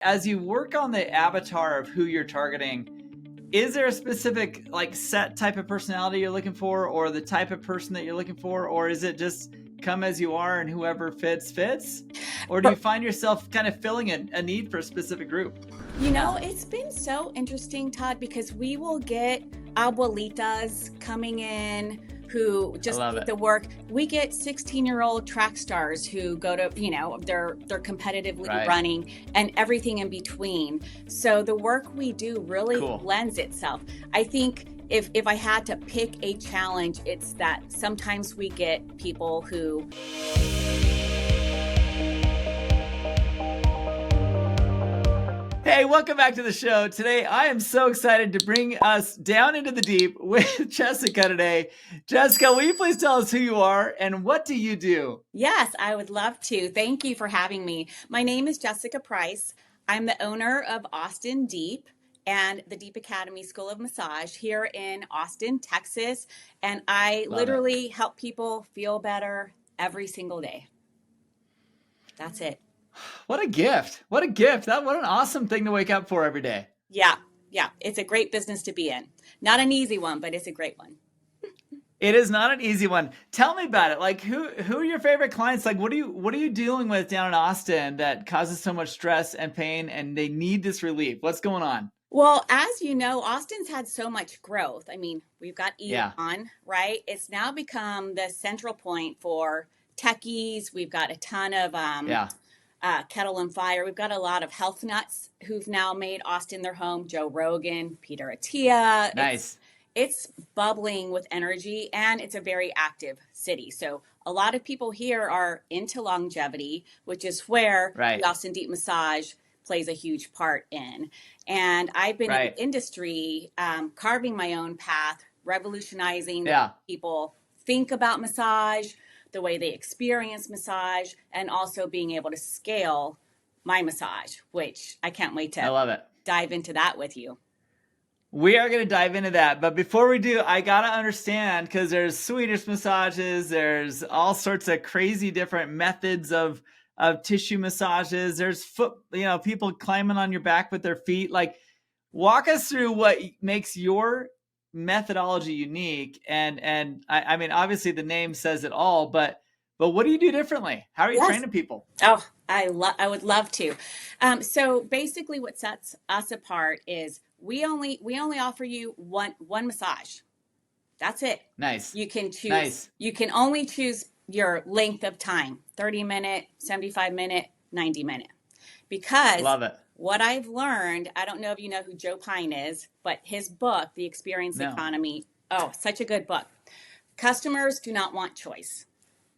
As you work on the avatar of who you're targeting, is there a specific like set type of personality you're looking for, or the type of person that you're looking for, or is it just come as you are and whoever fits? Or do you find yourself kind of filling a need for a specific group? It's been so interesting, Todd, because we will get abuelitas coming in who just need the work. We get 16-year-old track stars who go to, they're competitively running and everything in between. So the work we do really lends itself. I think if I had to pick a challenge, it's that sometimes we get people who... Hey, welcome back to the show. Today, I am so excited to bring us down into the deep with Jessica today. Jessica, will you please tell us who you are and what do you do? Yes, I would love to. Thank you for having me. My name is Jessica Price. I'm the owner of AustinDEEP and the DEEPACADEMY School of Massage here in Austin, Texas. And I literally help people feel better every single day. That's it. What a gift. What a gift. What an awesome thing to wake up for every day. Yeah. It's a great business to be in. Not an easy one, but it's a great one. It is not an easy one. Tell me about it. Like who are your favorite clients? Like what are you dealing with down in Austin that causes so much stress and pain and they need this relief? What's going on? Well, as you know, Austin's had so much growth. I mean, we've got Elon, right? It's now become the central point for techies. We've got a ton of Kettle and Fire. We've got a lot of health nuts who've now made Austin their home. Joe Rogan, Peter Attia. Nice. It's bubbling with energy and it's a very active city. So a lot of people here are into longevity, which is where the AustinDEEP massage plays a huge part in. And I've been in the industry carving my own path, revolutionizing the way people think about massage, the way they experience massage, and also being able to scale my massage, which I can't wait to dive into that with you. We are going to dive into that. But before we do, I got to understand, because there's Swedish massages, there's all sorts of crazy different methods of tissue massages. There's people climbing on your back with their feet. Like, walk us through what makes your methodology unique. And I mean, obviously the name says it all, but what do you do differently? How are you training people? Oh, I would love to. So basically what sets us apart is we only offer you one massage. That's it. Nice. You can choose. You can only choose your length of time, 30-minute, 75-minute, 90-minute. Because love it. What I've learned, I don't know if you know who Joe Pine is, but his book, The Experience Economy, such a good book. Customers do not want choice.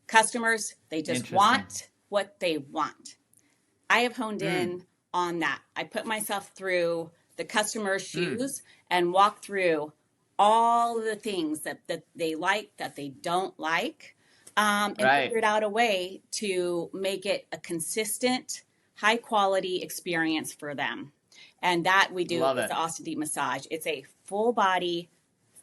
Customers, they just want what they want. I have honed in on that. I put myself through the customer's shoes and walk through all of the things that they like, that they don't like, and figured out a way to make it a consistent, high quality experience for them. And that we do with the AustinDEEP massage. It's a full body,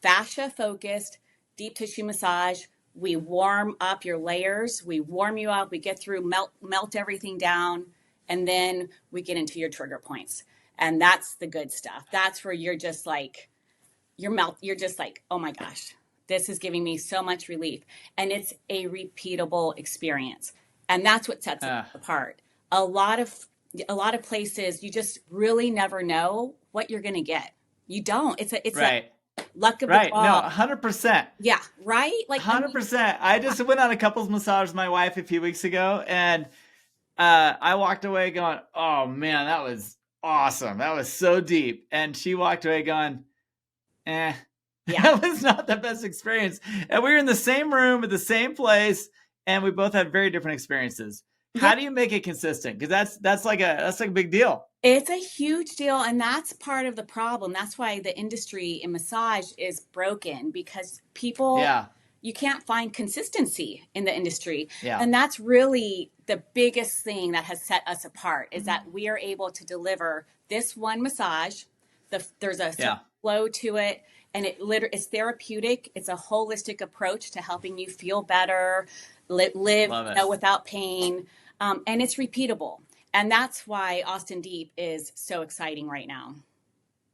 fascia focused, deep tissue massage. We warm up your layers. We warm you up. We get through, melt everything down. And then we get into your trigger points. And that's the good stuff. That's where you're just like, you're just like, oh my gosh, this is giving me so much relief. And it's a repeatable experience. And that's what sets it apart. A lot of places, you just really never know what you're going to get. You don't. It's a luck of the draw. No, 100%. Yeah, right? Like 100%. I just went on a couples massage with my wife a few weeks ago, and I walked away going, oh man, that was awesome. That was so deep. And she walked away going, that was not the best experience. And we were in the same room at the same place, and we both had very different experiences. How do you make it consistent? Because that's like a big deal. It's a huge deal, and that's part of the problem. That's why the industry in massage is broken, because people, you can't find consistency in the industry. And that's really the biggest thing that has set us apart, is that we are able to deliver this one massage. There's a flow to it, and it's therapeutic. It's a holistic approach to helping you feel better, live without pain. And it's repeatable. And that's why AustinDEEP is so exciting right now.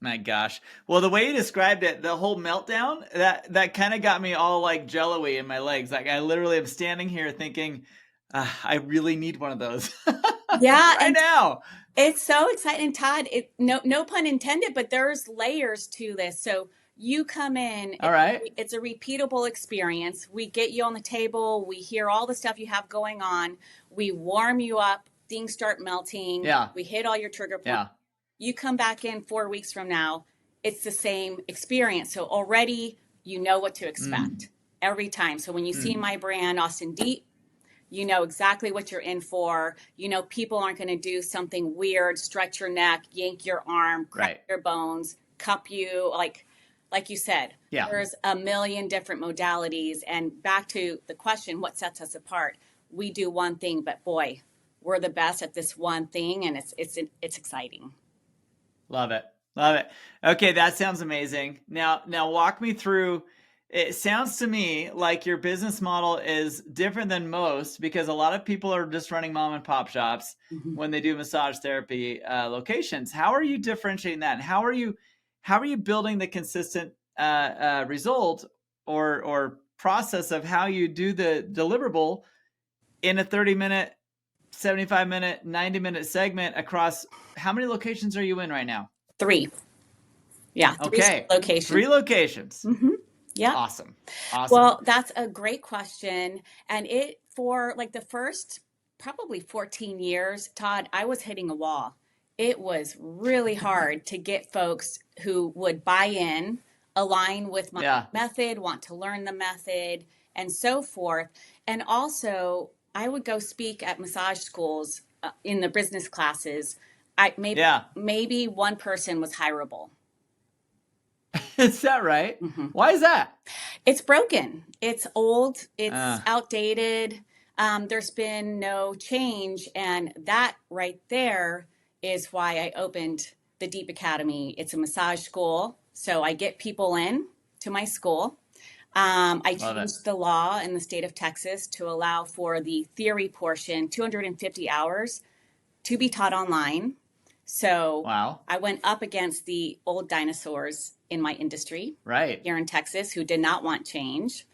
My gosh. Well, the way you described it, the whole meltdown, that kind of got me all like jello-y in my legs. Like I literally am standing here thinking, I really need one of those Yeah, right now. it's so exciting, Todd. No pun intended, but there's layers to this. So you come in, All right. it's a repeatable experience. We get you on the table, we hear all the stuff you have going on, we warm you up, things start melting, Yeah. we hit all your trigger points. Yeah. You come back in 4 weeks from now, it's the same experience. So already you know what to expect every time. So when you see my brand, AustinDEEP, you know exactly what you're in for. You know people aren't going to do something weird, stretch your neck, yank your arm, crack your bones, cup you, like you said. Yeah. There's a million different modalities. And back to the question, what sets us apart? We do one thing, but boy, we're the best at this one thing, and it's exciting. Love it. Love it. Okay, that sounds amazing. Now walk me through. It sounds to me like your business model is different than most, because a lot of people are just running mom and pop shops when they do massage therapy locations. How are you differentiating that? And how are you building the consistent result or process of how you do the deliverable in a 30-minute, 75-minute, 90-minute segment across how many locations are you in right now? 3. Yeah. 3 locations. 3 locations. Yeah. Awesome. Well, that's a great question. And for like the first probably 14 years, Todd, I was hitting a wall. It was really hard to get folks who would buy in, align with my method, want to learn the method, and so forth. And also, I would go speak at massage schools in the business classes. Maybe one person was hireable. Is that right? Why is that? It's broken. It's old. It's outdated. There's been no change. And that right there is why I opened the DEEP Academy. It's a massage school. So I get people in to my school. I changed the law in the state of Texas to allow for the theory portion, 250 hours, to be taught online. So I went up against the old dinosaurs in my industry here in Texas who did not want change,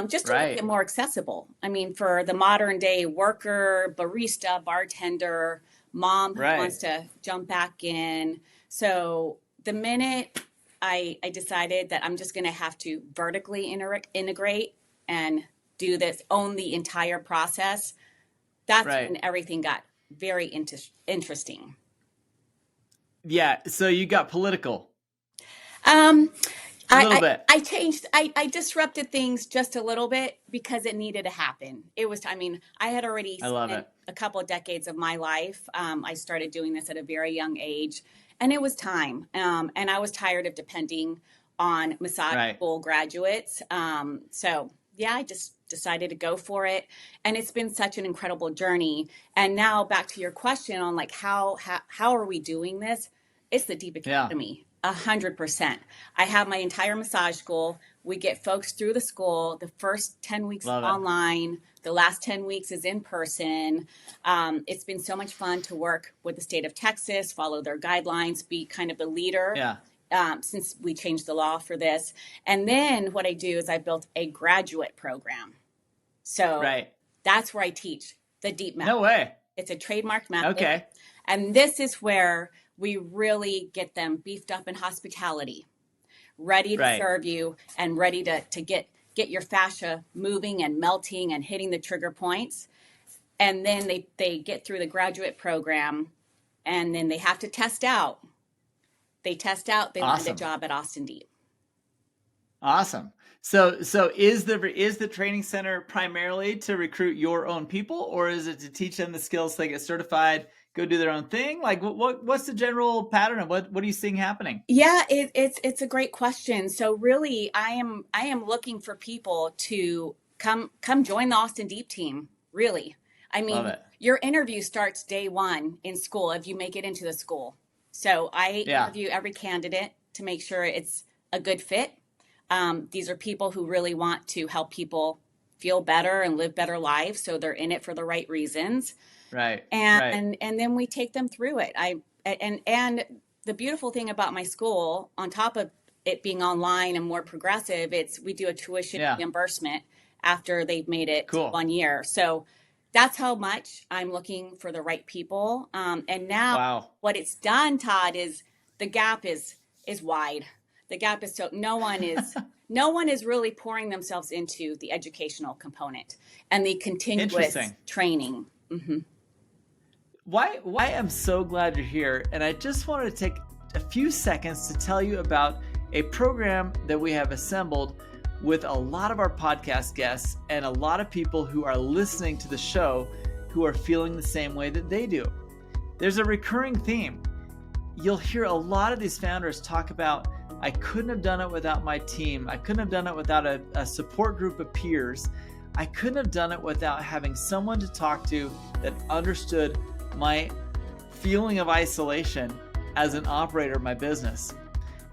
just to make it more accessible. I mean, for the modern day worker, barista, bartender, mom who wants to jump back in. So the minute I decided that I'm just going to have to vertically integrate and do this, own the entire process, that's when everything got very interesting. Yeah. So you got political. A little bit. I changed, I disrupted things just a little bit because it needed to happen. I had already spent a couple of decades of my life. I started doing this at a very young age, and it was time. And I was tired of depending on massage school graduates. I just decided to go for it. And it's been such an incredible journey. And now back to your question on like, how are we doing this? It's the DEEP Academy. 100%. I have my entire massage school. We get folks through the school. The first 10 weeks online. The last 10 weeks is in person. It's been so much fun to work with the state of Texas, follow their guidelines, be kind of the leader. Since we changed the law for this. And then what I do is I built a graduate program. So that's where I teach the DEEP method. No way. It's a trademark method. Okay. And this is where we really get them beefed up in hospitality, ready to serve you and ready to get your fascia moving and melting and hitting the trigger points. And then they get through the graduate program, and then they have to test out. They test out, they land a job at AustinDEEP. Awesome. So is the training center primarily to recruit your own people, or is it to teach them the skills so they get certified, go do their own thing? Like what's the general pattern of what are you seeing happening? Yeah, it's a great question. So really I am looking for people to come join the AustinDEEP team, really. I mean, your interview starts day 1 in school if you make it into the school. So I interview every candidate to make sure it's a good fit. These are people who really want to help people feel better and live better lives. So they're in it for the right reasons. Right. And then we take them through it. And the beautiful thing about my school, on top of it being online and more progressive, we do a tuition reimbursement after they've made it 1 year. So that's how much I'm looking for the right people. And now what it's done, Todd, is the gap is wide. The gap is so no one is really pouring themselves into the educational component and the continuous training. Mm-hmm. Why I'm so glad you're here. And I just wanted to take a few seconds to tell you about a program that we have assembled with a lot of our podcast guests and a lot of people who are listening to the show who are feeling the same way that they do. There's a recurring theme. You'll hear a lot of these founders talk about, I couldn't have done it without my team. I couldn't have done it without a support group of peers. I couldn't have done it without having someone to talk to that understood my feeling of isolation as an operator of my business.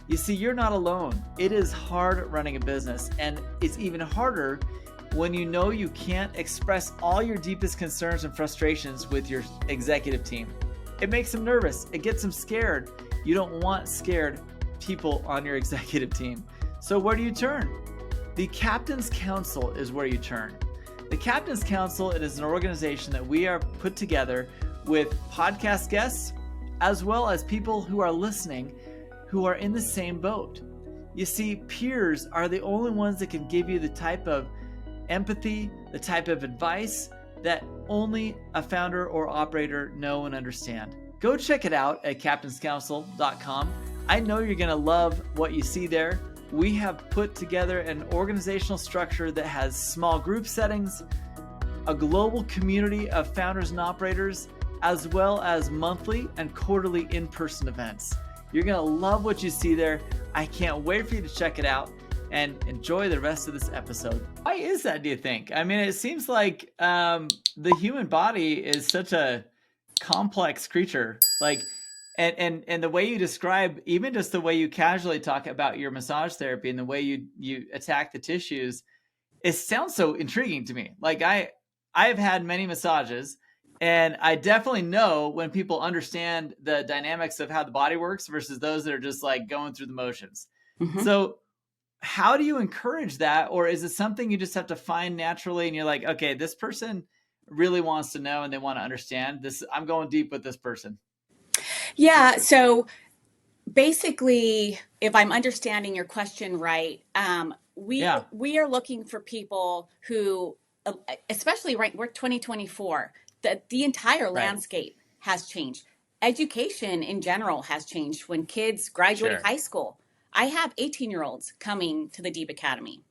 You see, you're not alone. It is hard running a business, and it's even harder when you know you can't express all your deepest concerns and frustrations with your executive team. It makes them nervous. It gets them scared. You don't want scared people on your executive team. So where do you turn? The Captain's Council is where you turn. The Captain's Council, it is an organization that we are put together with podcast guests, as well as people who are listening who are in the same boat. You see, peers are the only ones that can give you the type of empathy, the type of advice that only a founder or operator know and understand. Go check it out at captainscouncil.com. I know you're going to love what you see there. We have put together an organizational structure that has small group settings, a global community of founders and operators, as well as monthly and quarterly in-person events. You're going to love what you see there. I can't wait for you to check it out and enjoy the rest of this episode. Why is that, do you think? I mean, it seems like the human body is such a complex creature. And the way you describe, even just the way you casually talk about your massage therapy and the way you attack the tissues, it sounds so intriguing to me. Like I've had many massages, and I definitely know when people understand the dynamics of how the body works versus those that are just like going through the motions. Mm-hmm. So how do you encourage that? Or is it something you just have to find naturally and you're like, okay, this person really wants to know and they want to understand this. I'm going deep with this person. Yeah. So basically, if I'm understanding your question right, we are looking for people who, especially we're 2024, the entire landscape has changed. Education in general has changed. When kids graduate high school, I have 18-year-olds coming to the DEEP Academy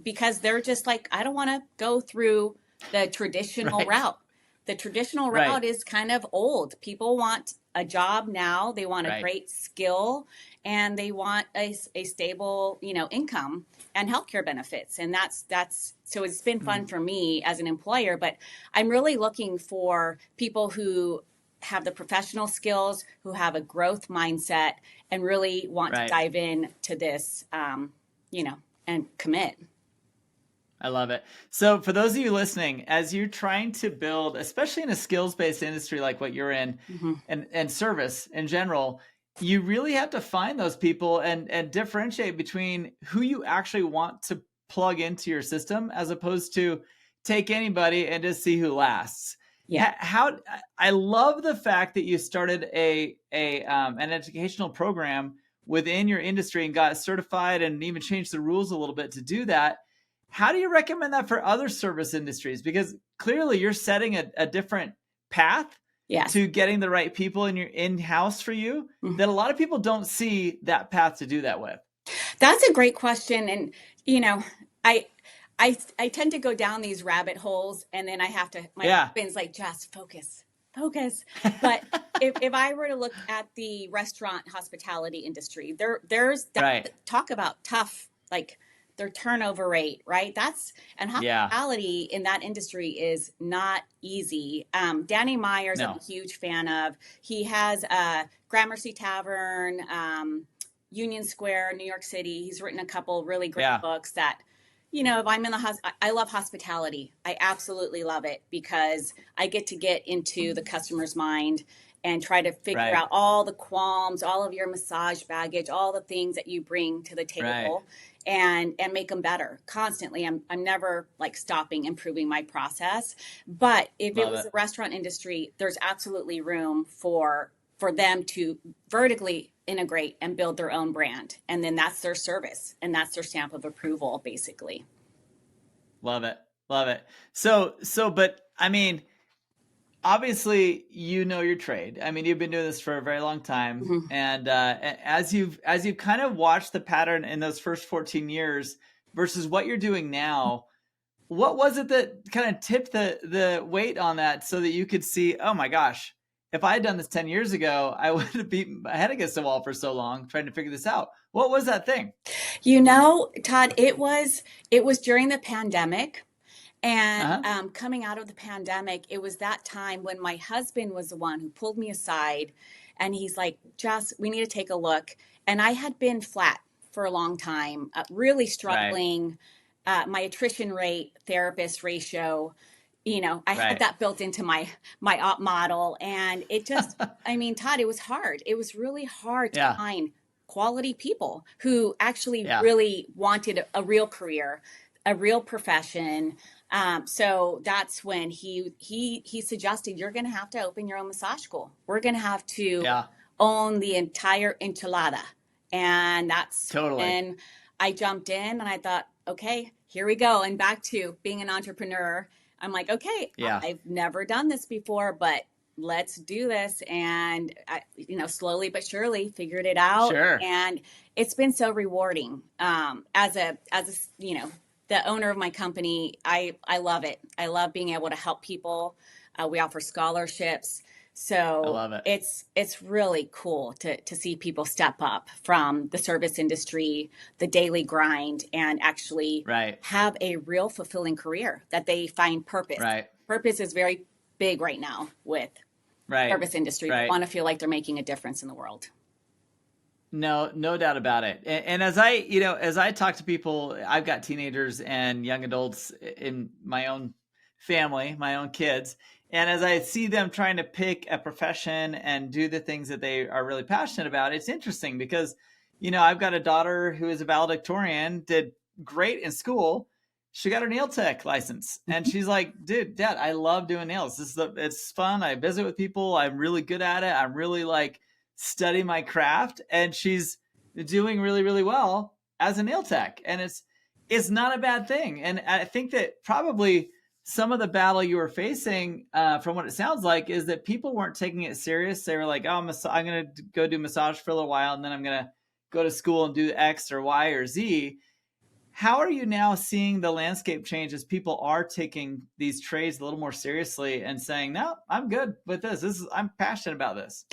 because they're just like, I don't want to go through the traditional route. The traditional route is kind of old. People want a job now. They want a great skill, and they want a stable, income and healthcare benefits. And that's so it's been fun for me as an employer, but I'm really looking for people who have the professional skills, who have a growth mindset, and really want to dive in to this, and commit. I love it. So for those of you listening, as you're trying to build, especially in a skills-based industry like what you're in, and service in general, you really have to find those people and differentiate between who you actually want to plug into your system as opposed to take anybody and just see who lasts. Yeah. I love the fact that you started an educational program within your industry and got certified and even changed the rules a little bit to do that. How do you recommend that for other service industries? Because clearly you're setting a different path to getting the right people in your in-house for you that a lot of people don't see that path to do that with. That's a great question. And, I tend to go down these rabbit holes, and then I have to, my husband's like, just focus. But if I were to look at the restaurant hospitality industry, there's talk about tough, like their turnover rate, right? And hospitality in that industry is not easy. Danny Myers, I'm a huge fan of. He has Gramercy Tavern, Union Square, New York City. He's written a couple really great books that, if I'm in the I love hospitality. I absolutely love it because I get into the customer's mind and try to figure Right. out all the qualms, all of your massage baggage, all the things that you bring to the Right. table and make them better constantly. I'm never like stopping improving my process. But if it Love was it. the restaurant industry, there's absolutely room for them to vertically integrate and build their own brand. And then that's their service and that's their stamp of approval, basically. Love it. Love it. But I mean, obviously, your trade. I mean, you've been doing this for a very long time, Mm-hmm. and as you've kind of watched the pattern in those first 14 years versus what you're doing now, what was it that kind of tipped the weight on that so that you could see, oh my gosh, if I had done this 10 years ago, I would have beat my head against the wall for so long trying to figure this out. What was that thing? Todd, it was during the pandemic. And Uh-huh. coming out of the pandemic, it was that time when my husband was the one who pulled me aside and he's like, Jess, we need to take a look. And I had been flat for a long time, really Right. struggling. My attrition rate, therapist ratio, I had Right. that built into my op model. And it just, I mean, Todd, it was hard. It was really hard to Yeah. find quality people who actually Yeah. really wanted a real career, a real profession. So that's when he suggested you're going to have to open your own massage school. We're going to have to Yeah. own the entire enchilada, and that's Totally. when I jumped in and I thought, okay, here we go. And back to being an entrepreneur, I'm like, okay, Yeah. I've never done this before, but let's do this. And I, slowly but surely figured it out, Sure. and it's been so rewarding. The owner of my company, I love it. I love being able to help people. We offer scholarships. I So love it. it's really cool to see people step up from the service industry, the daily grind, and actually Right. have a real fulfilling career that they find purpose. Right. Purpose is very big right now with Right. service industry. They Right. want to feel like they're making a difference in the world. No doubt about it. And as I talk to people, I've got teenagers and young adults in my own family, my own kids. And as I see them trying to pick a profession and do the things that they are really passionate about, it's interesting because, I've got a daughter who is a valedictorian, did great in school. She got her nail tech license and she's like, dude, Dad, I love doing nails. It's fun. I visit with people. I'm really good at it. I'm really like, study my craft, and she's doing really, really well as a nail tech. And it's not a bad thing. And I think that probably some of the battle you were facing, from what it sounds like, is that people weren't taking it serious. They were like, oh, I'm going to go do massage for a little while, and then I'm going to go to school and do X or Y or Z. How are you now seeing the landscape change as people are taking these trades a little more seriously and saying, no, I'm good with this. I'm passionate about this.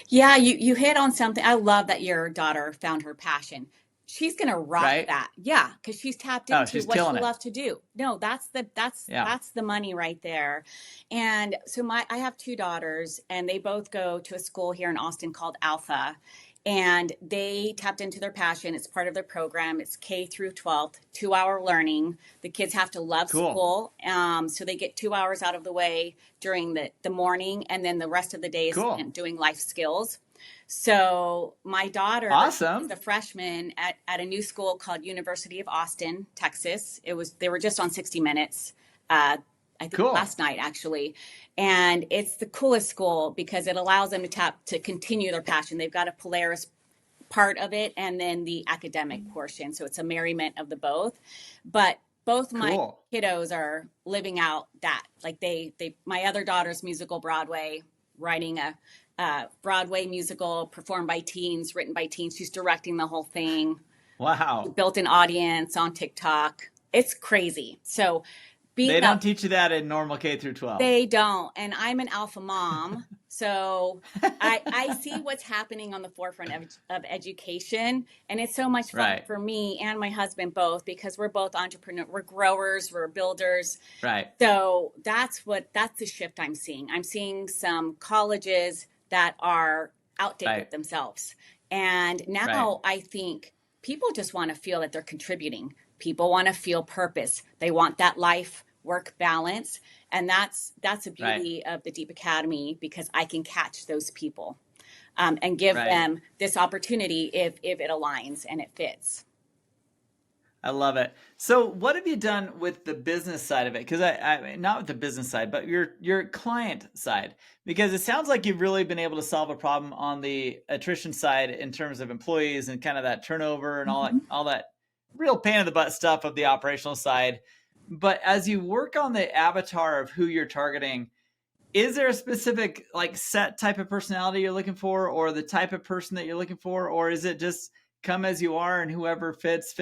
Yeah, you hit on something. I love that your daughter found her passion. She's gonna rock Right? that. Yeah, because she's tapped Oh, into she's what she killing it. loves to do. No, Yeah. that's the money right there. And so I have two daughters, and they both go to a school here in Austin called Alpha, and they tapped into their passion. It's part of their program. It's K through 12th, 2-hour learning. The kids have to love Cool. school, so they get 2 hours out of the way during the morning, and then the rest of the day is Cool. spent doing life skills. So my daughter Awesome. is a freshman at a new school called University of Austin, Texas. They were just on 60 Minutes. I think Cool. last night actually. And it's the coolest school because it allows them to continue their passion. They've got a Polaris part of it and then the academic portion. So it's a merriment of the both. But both my Cool. kiddos are living out that. Like my other daughter's musical Broadway, writing a Broadway musical performed by teens, written by teens. She's directing the whole thing. Wow. Built an audience on TikTok. It's crazy. So They don't teach you that in normal K through 12. They don't. And I'm an alpha mom. So I see what's happening on the forefront of education. And it's so much fun Right. for me and my husband both because we're both entrepreneurs. We're growers. We're builders. Right. So that's the shift I'm seeing. I'm seeing some colleges that are outdated Right. themselves. And now I think people just want to feel that they're contributing. People want to feel purpose. They want that life work balance. And that's the beauty of the Deep Academy, because I can catch those people and give them this opportunity if it aligns and it fits. I love it. So what have you done with the business side of it? Because I not with the business side, but your client side, because it sounds like you've really been able to solve a problem on the attrition side in terms of employees and kind of that turnover and all that real pain in the butt stuff of the operational side. But as you work on the avatar of who you're targeting, is there a specific like set type of personality you're looking for, or the type of person that you're looking for, or is it just come as you are and whoever fits?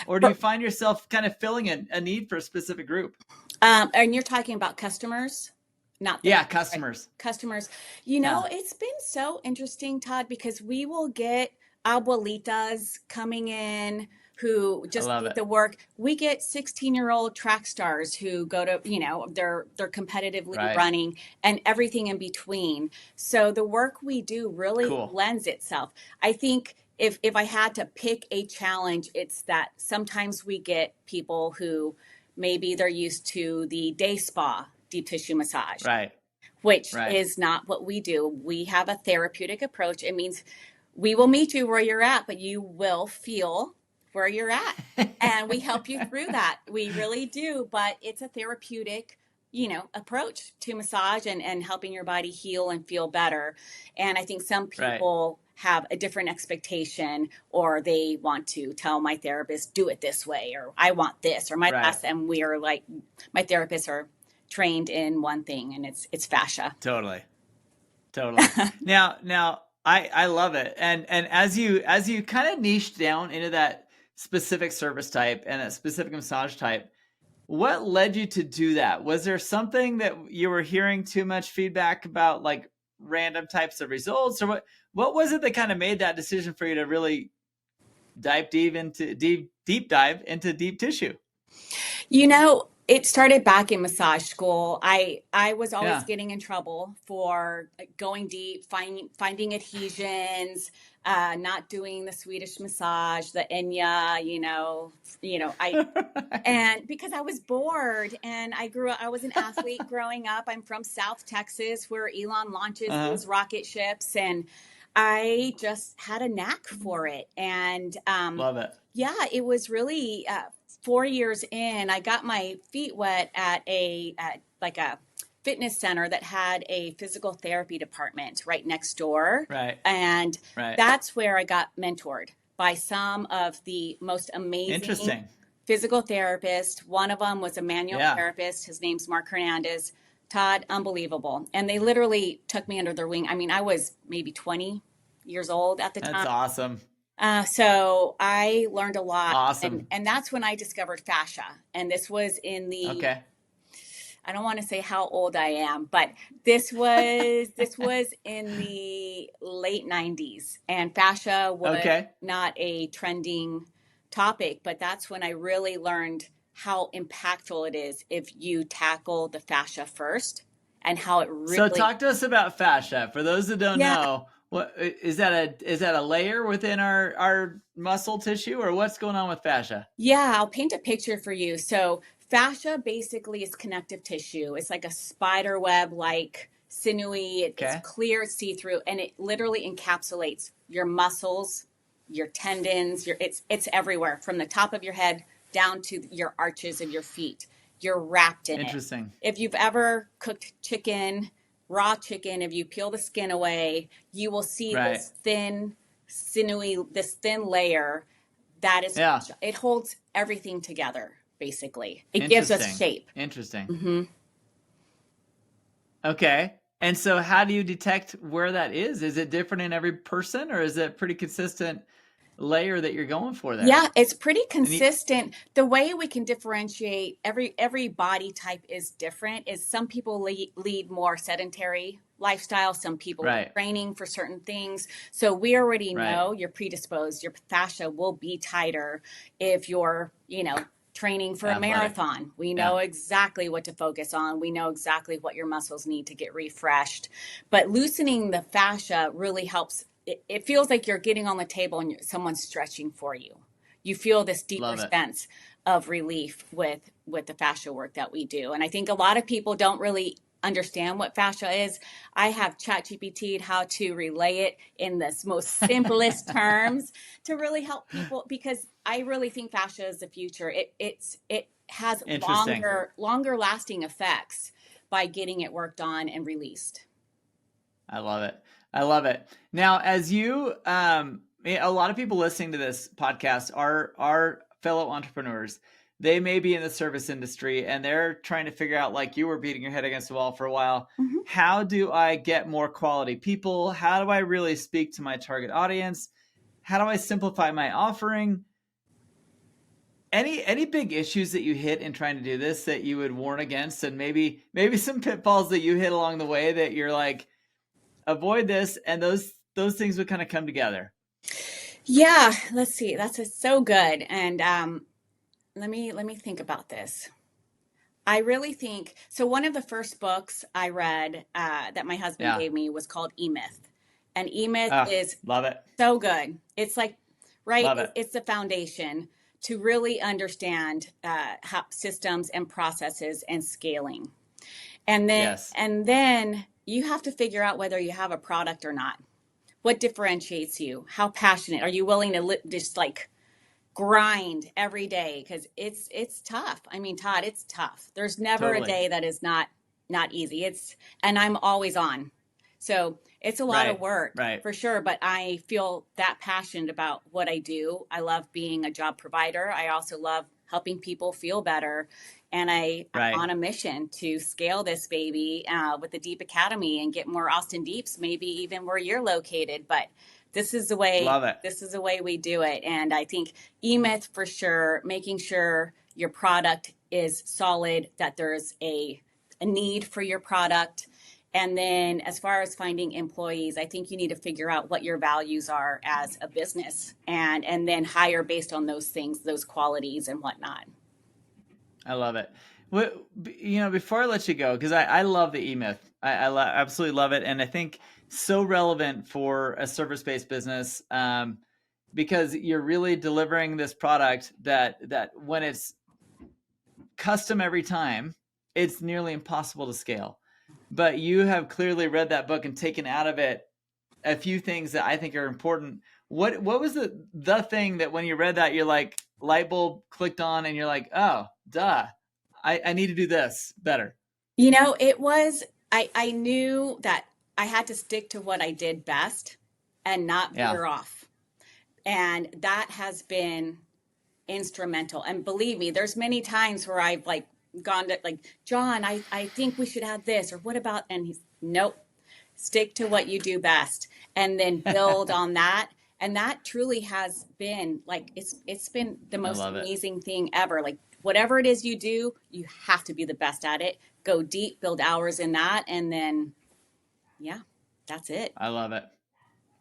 Or do you find yourself kind of filling a need for a specific group? And you're talking about customers, not customers. Right? Customers. It's been so interesting, Todd, because we will get abuelitas coming in who just need the work. We get 16-year-old track stars who go to, they're competitively running and everything in between. So the work we do really lends itself. I think if I had to pick a challenge, it's that sometimes we get people who maybe they're used to the day spa, deep tissue massage, which is not what we do. We have a therapeutic approach. It means we will meet you where you're at, but you will feel where you're at. And we help you through that. We really do. But it's a therapeutic, approach to massage and helping your body heal and feel better. And I think some people have a different expectation, or they want to tell my therapist, do it this way, or I want this, or my class. And we are like, my therapists are trained in one thing, and it's fascia. Totally. Now I love it. And as you kind of niche down into that specific service type and that specific massage type, what led you to do that? Was there something that you were hearing too much feedback about, like random types of results, or what was it that kind of made that decision for you to really deep dive into deep tissue? It started back in massage school. I was always getting in trouble for going deep, finding adhesions, not doing the Swedish massage, the Enya, and because I was bored, and I was an athlete growing up. I'm from South Texas, where Elon launches his rocket ships, and I just had a knack for it. And love it. Yeah, it was really 4 years in, I got my feet wet at a fitness center that had a physical therapy department right next door. And that's where I got mentored by some of the most amazing physical therapists. One of them was a manual therapist. His name's Mark Hernandez. Todd, unbelievable. And they literally took me under their wing. I mean, I was maybe 20 years old at the time. That's awesome. So I learned a lot. Awesome. And that's when I discovered fascia. And this was in the, I don't want to say how old I am, but this was in the late 90s. And fascia was not a trending topic, but that's when I really learned how impactful it is if you tackle the fascia first, and how it really... So talk to us about fascia. For those that don't know, what is that a layer within our muscle tissue, or what's going on with fascia? Yeah, I'll paint a picture for you. So fascia basically is connective tissue. It's like a spider web, like sinewy. It's clear, see-through, and it literally encapsulates your muscles, your tendons, it's everywhere, from the top of your head down to your arches of your feet. You're wrapped in it. Interesting. If you've ever cooked chicken, raw chicken, if you peel the skin away, you will see this thin, sinewy, this thin layer that is, it holds everything together, basically. It gives us shape. Interesting. Mm-hmm. Okay. And so how do you detect where that is? Is it different in every person, or is it pretty consistent layer that you're going for there? Yeah, it's pretty consistent. The way we can differentiate every body type is different. Is some people lead more sedentary lifestyle, some people are training for certain things. So we already know you're predisposed. Your fascia will be tighter if you're, training for a marathon. We know exactly what to focus on. We know exactly what your muscles need to get refreshed. But loosening the fascia really helps. It feels like you're getting on the table and someone's stretching for you. you feel this deeper Love it. sense of relief with the fascia work that we do. And I think a lot of people don't really understand what fascia is. I have ChatGPT'd how to relay it in the most simplest terms to really help people, because I really think fascia is the future. It has longer lasting effects by getting it worked on and released. I love it. I love it. Now, as you, a lot of people listening to this podcast are fellow entrepreneurs. They may be in the service industry and they're trying to figure out, like you were beating your head against the wall for a while, how do I get more quality people? How do I really speak to my target audience? How do I simplify my offering? Any big issues that you hit in trying to do this that you would warn against, and maybe some pitfalls that you hit along the way that you're like, avoid this, and those things would kind of come together? Yeah, let's see. That's so good. And let me think about this. I really think so. One of the first books I read that my husband gave me was called E-Myth, and E-Myth is love it. So good. It's like it's the foundation to really understand how systems and processes and scaling, and then you have to figure out whether you have a product or not. What differentiates you? How passionate are you? Willing to just like grind every day, because it's tough. I mean, Todd, it's tough. There's never a day that is not easy. And I'm always on. So it's a lot of work for sure, but I feel that passionate about what I do. I love being a job provider. I also love helping people feel better. And I'm on a mission to scale this baby with the DEEP Academy and get more AustinDEEPs, maybe even where you're located. But this is the way. Love it. This is the way we do it. And I think E-Myth for sure, making sure your product is solid, that there's a need for your product. And then as far as finding employees, I think you need to figure out what your values are as a business and then hire based on those things, those qualities and whatnot. I love it. Well, before I let you go, because I love the E-Myth. I absolutely love it. And I think so relevant for a service-based business, because you're really delivering this product that when it's custom every time, it's nearly impossible to scale. But you have clearly read that book and taken out of it a few things that I think are important. What was the thing that when you read that, you're like, light bulb clicked on and you're like, oh, duh, I need to do this better? It was, I knew that I had to stick to what I did best and not veer off. And that has been instrumental. And believe me, there's many times where I've like gone to like, John, I think we should have this, or what about, and he's, nope, stick to what you do best and then build on that. And that truly has been like, it's been the most amazing thing ever. Like whatever it is you do, you have to be the best at it. Go deep, build hours in that. And then, that's it. I love it.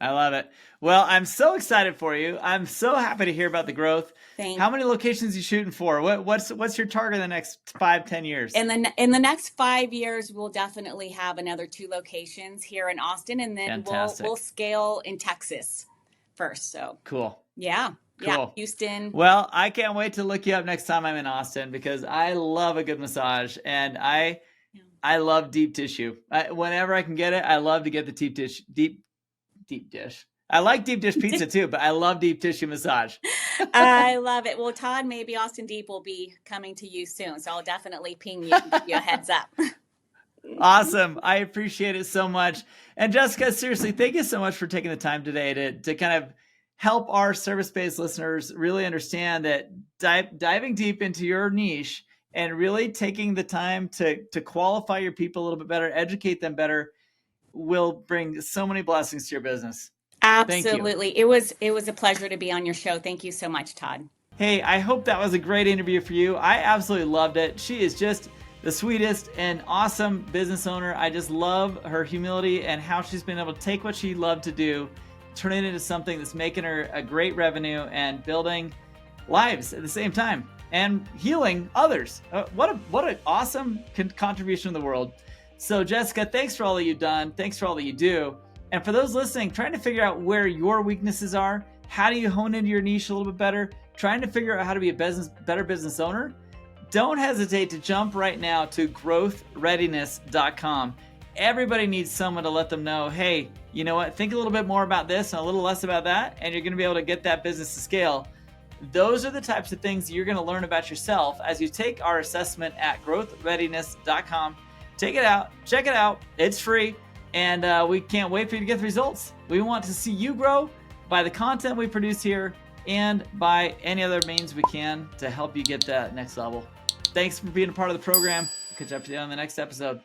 I love it. Well, I'm so excited for you. I'm so happy to hear about the growth. Thanks. How many locations are you shooting for? What's your target in the next 5-10 years? In the next 5 years, we'll definitely have another 2 locations here in Austin, and then we'll scale in Texas first. So cool. Yeah. Cool. Yeah. Houston. Well, I can't wait to look you up next time I'm in Austin, because I love a good massage, and I love deep tissue. Whenever I can get it, I love to get the deep dish. I like deep dish pizza too, but I love deep tissue massage. I love it. Well, Todd, maybe AustinDEEP will be coming to you soon, so I'll definitely ping you and give you a heads up. Awesome. I appreciate it so much. And Jessica, seriously, thank you so much for taking the time today to kind of help our service-based listeners really understand that diving deep into your niche and really taking the time to qualify your people a little bit better, educate them better, will bring so many blessings to your business. Absolutely. It was a pleasure to be on your show. Thank you so much, Todd. Hey, I hope that was a great interview for you. I absolutely loved it. She is just the sweetest and awesome business owner. I just love her humility and how she's been able to take what she loved to do, turn it into something that's making her a great revenue and building lives at the same time and healing others. What an awesome contribution to the world. So Jessica, thanks for all that you've done. Thanks for all that you do. And for those listening, trying to figure out where your weaknesses are, How do you hone into your niche a little bit better? Trying to figure out how to be a better business owner? Don't hesitate to jump right now to growthreadiness.com. Everybody needs someone to let them know, hey, you know what? Think a little bit more about this and a little less about that, and you're going to be able to get that business to scale. Those are the types of things you're going to learn about yourself as you take our assessment at growthreadiness.com. Take it out, check it out. It's free, and we can't wait for you to get the results. We want to see you grow by the content we produce here and by any other means we can to help you get that next level. Thanks for being a part of the program. Catch up to you on the next episode.